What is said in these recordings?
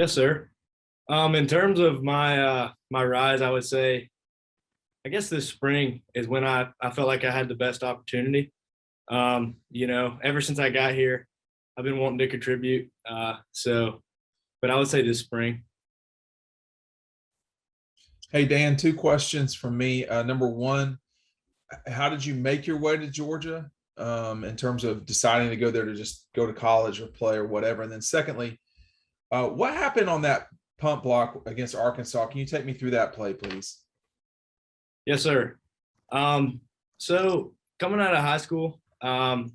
Yes, sir. In terms of my rise, I would say I guess this spring is when I felt like I had the best opportunity. Ever since I got here, I've been wanting to contribute. But I would say this spring. Hey, Dan, two questions from me. Number one, how did you make your way to Georgia in terms of deciding to go there to just go to college or play or whatever? And then secondly, what happened on that punt block against Arkansas? Can you take me through that play, please? Yes, sir. So coming out of high school, I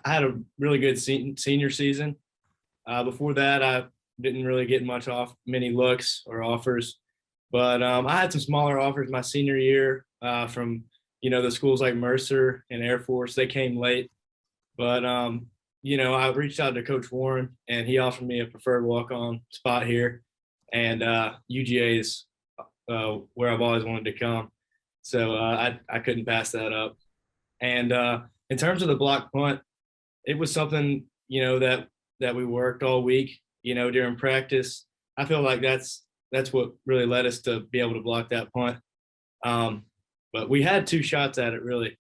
had a really good senior season. Before that, I didn't really get many looks or offers, but I had some smaller offers my senior year from the schools like Mercer and Air Force. They came late, but I reached out to Coach Warren, and he offered me a preferred walk-on spot here, and UGA is where I've always wanted to come, so I couldn't pass that up. And in terms of the block punt, it was something that we worked all week. During practice, I feel like that's what really led us to be able to block that punt. But we had two shots at it really,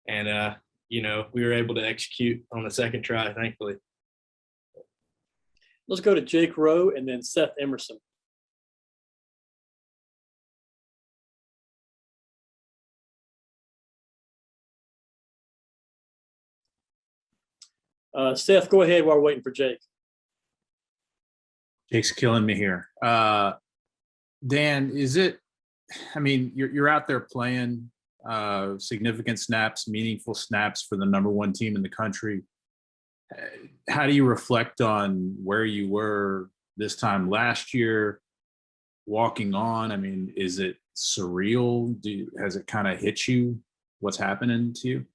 and we were able to execute on the second try, thankfully. Let's go to Jake Rowe and then Seth Emerson. Seth, go ahead while we're waiting for Jake. Jake's killing me here. Dan, you're out there playing significant snaps, meaningful snaps for the number one team in the country. How do you reflect on where you were this time last year, walking on? Is it surreal? Has it kind of hit you? What's happening to you?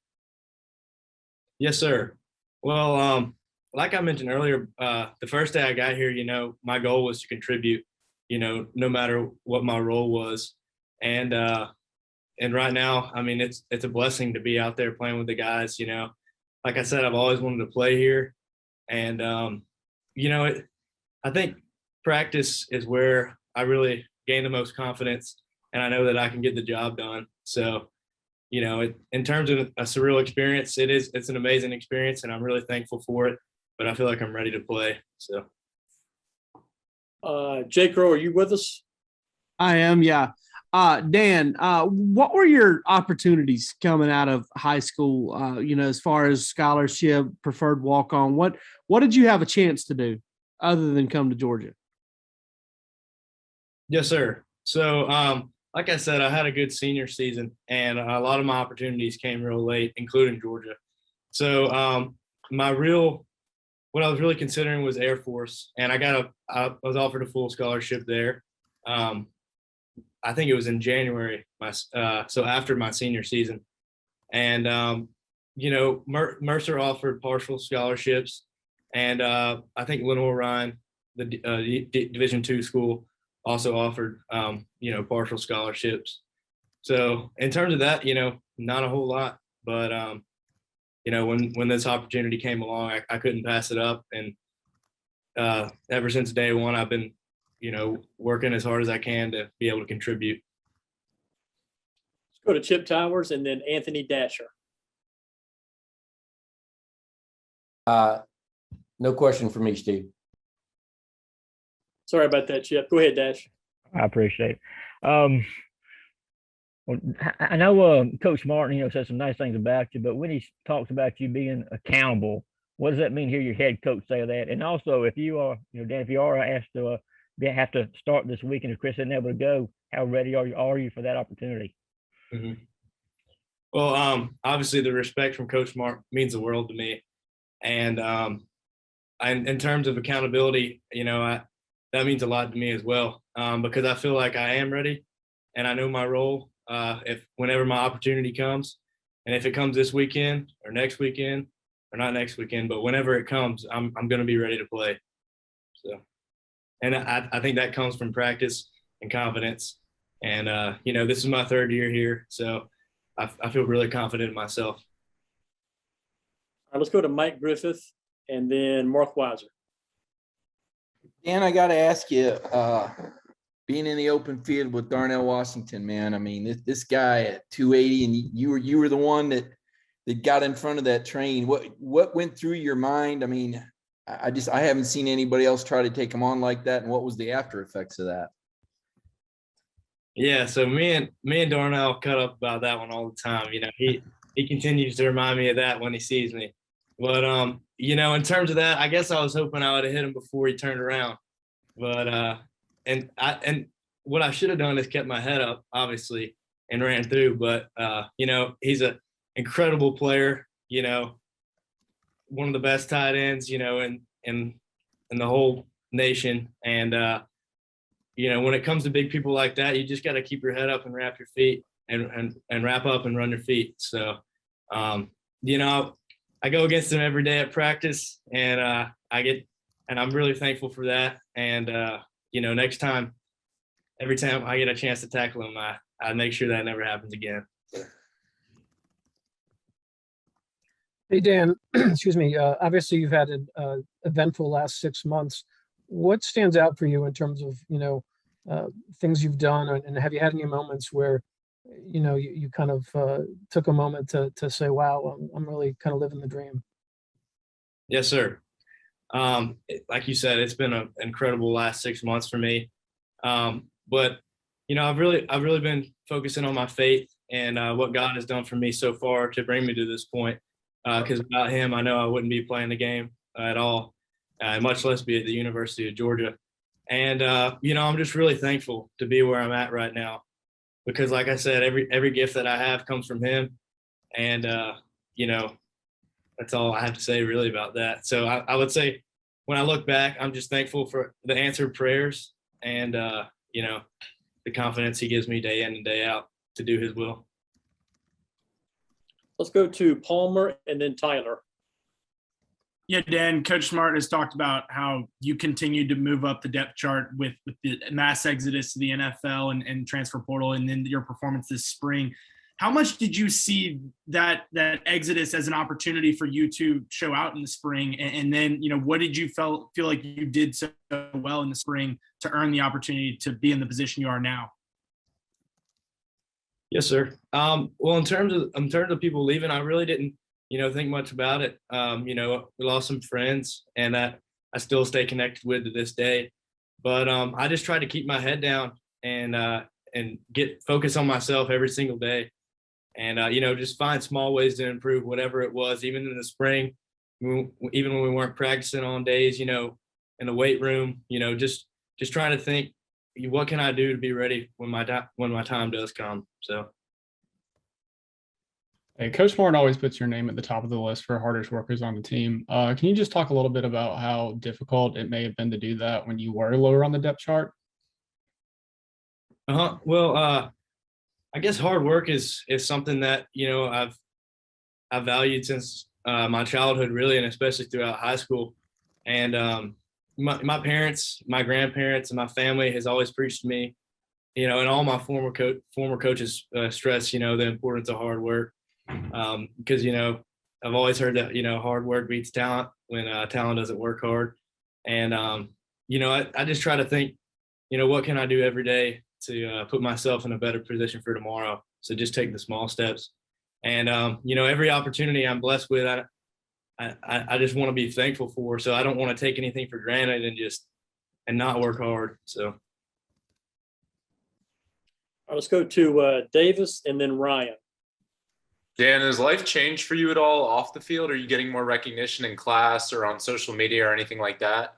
Yes, sir. Well, like I mentioned earlier, the first day I got here, my goal was to contribute, no matter what my role was. And right now, it's a blessing to be out there playing with the guys. Like I said, I've always wanted to play here. And, I think practice is where I really gain the most confidence, and I know that I can get the job done. So, in terms of a surreal experience, it's an amazing experience, and I'm really thankful for it, but I feel like I'm ready to play. So. Jake Rowe, are you with us? I am, yeah. Dan, what were your opportunities coming out of high school, as far as scholarship, preferred walk-on? What did you have a chance to do other than come to Georgia? Yes, sir. So, like I said, I had a good senior season, and a lot of my opportunities came real late, including Georgia. So, what I was really considering was Air Force, and I was offered a full scholarship there. I think it was in January, so after my senior season. And, Mercer offered partial scholarships, and I think Lenore Ryan, the Division II school, also offered, partial scholarships. So in terms of that, not a whole lot, but, when this opportunity came along, I couldn't pass it up. And ever since day one, I've been, working as hard as I can to be able to contribute. Let's go to Chip Towers and then Anthony Dasher. No question for me, Steve. Sorry about that, Chip. Go ahead, Dash. I appreciate it. Well, I know Coach Martin, said some nice things about you, but when he talks about you being accountable, what does that mean? Hear your head coach say that? And also, if you are, Dan, if you are asked to have to start this weekend, if Chris isn't able to go, how ready are you for that opportunity? Mm-hmm. Well, obviously the respect from Coach Mark means the world to me. And in terms of accountability, that means a lot to me as well, because I feel like I am ready and I know my role whenever my opportunity comes. And if it comes this weekend or next weekend, or not next weekend, but whenever it comes, I'm going to be ready to play. So, and I think that comes from practice and confidence. And, this is my third year here, so I feel really confident in myself. All right, let's go to Mike Griffith and then Mark Weiser. Dan, I got to ask you, being in the open field with Darnell Washington, man, I mean, this guy at 280, and you were the one that got in front of that train. What went through your mind? I mean, I haven't seen anybody else try to take him on like that. And what was the after effects of that? Yeah, so me and Darnell cut up about that one all the time. You know, he continues to remind me of that when he sees me. But you know, in terms of that, I guess I was hoping I would have hit him before he turned around. But and what I should have done is kept my head up, obviously, and ran through. But you know, he's an incredible player. You know, one of the best tight ends, you know, in the whole nation. And you know, when it comes to big people like that, you just got to keep your head up and wrap your feet and wrap up and run your feet. So, you know, I go against him every day at practice, and I'm really thankful for that. And you know, next time, every time I get a chance to tackle him, I make sure that never happens again. Hey, Dan, excuse me. Obviously, you've had an eventful last 6 months. What stands out for you in terms of, you know, things you've done? And have you had any moments where, you know, you kind of took a moment to say, wow, I'm really kind of living the dream? Yes, sir. Like you said, it's been an incredible last 6 months for me. But, you know, I've really been focusing on my faith and what God has done for me so far to bring me to this point. Because without him, I know I wouldn't be playing the game at all, much less be at the University of Georgia. And, you know, I'm just really thankful to be where I'm at right now, because like I said, every gift that I have comes from him. And, you know, that's all I have to say really about that. So I would say when I look back, I'm just thankful for the answered prayers and, you know, the confidence he gives me day in and day out to do his will. Let's go to Palmer and then Tyler. Yeah, Dan, Coach Smart has talked about how you continued to move up the depth chart with the mass exodus to the NFL and transfer portal, and then your performance this spring. How much did you see that exodus as an opportunity for you to show out in the spring? And then, you know, what did you feel like you did so well in the spring to earn the opportunity to be in the position you are now? Yes, sir. Well, in terms of people leaving, I really didn't, you know, think much about it. You know, we lost some friends, and that I still stay connected with to this day. But I just try to keep my head down and get focus on myself every single day, and you know, just find small ways to improve whatever it was. Even in the spring, even when we weren't practicing on days, you know, in the weight room, you know, just trying to think, what can I do to be ready when my time does come? So. Hey, Coach Martin always puts your name at the top of the list for hardest workers on the team. Can you just talk a little bit about how difficult it may have been to do that when you were lower on the depth chart? Well, I guess hard work is something that, you know, I've valued since my childhood, really, and especially throughout high school. And my parents, my grandparents, and my family has always preached to me, you know, and all my former coaches stress, you know, the importance of hard work. Because, you know, I've always heard that, you know, hard work beats talent when talent doesn't work hard. And, you know, I just try to think, you know, what can I do every day to put myself in a better position for tomorrow? So just take the small steps. And, you know, every opportunity I'm blessed with, I just want to be thankful for. So I don't want to take anything for granted and not work hard. So. All right, let's go to Davis and then Ryan. Dan, has life changed for you at all off the field? Are you getting more recognition in class or on social media or anything like that?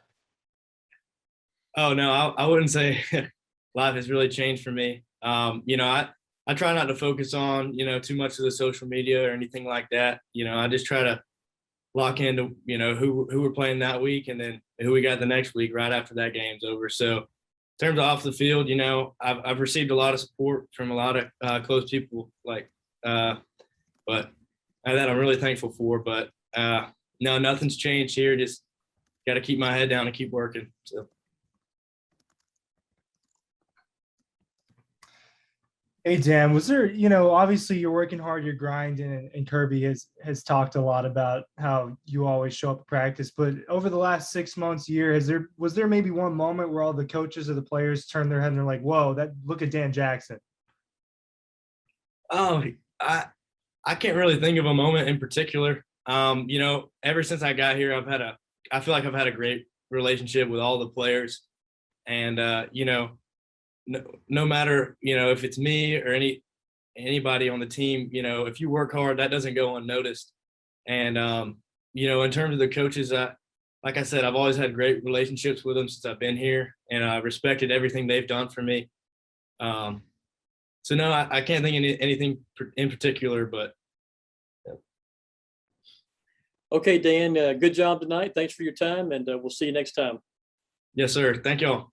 Oh, no, I wouldn't say life has really changed for me. You know, I try not to focus on, you know, too much of the social media or anything like that. You know, I just try to lock into, you know, who we're playing that week and then who we got the next week right after that game's over. So in terms of off the field, you know, I've received a lot of support from a lot of close people, like but that I'm really thankful for. But no, nothing's changed here. Just got to keep my head down and keep working. So. Hey Dan, was there, you know, obviously you're working hard, you're grinding, and Kirby has talked a lot about how you always show up to practice. But over the last 6 months, year, was there maybe one moment where all the coaches or the players turned their head and they're like, "Whoa, that look at Dan Jackson." Oh, I can't really think of a moment in particular. You know, ever since I got here, I feel like I've had a great relationship with all the players, and you know, no matter if it's me or anybody on the team, if you work hard, that doesn't go unnoticed. And in terms of the coaches, like I said, I've always had great relationships with them since I've been here, and I respected everything they've done for me. So no, I can't think of anything in particular, but. Okay, Dan, good job tonight. Thanks for your time, and we'll see you next time. Yes, sir. Thank y'all.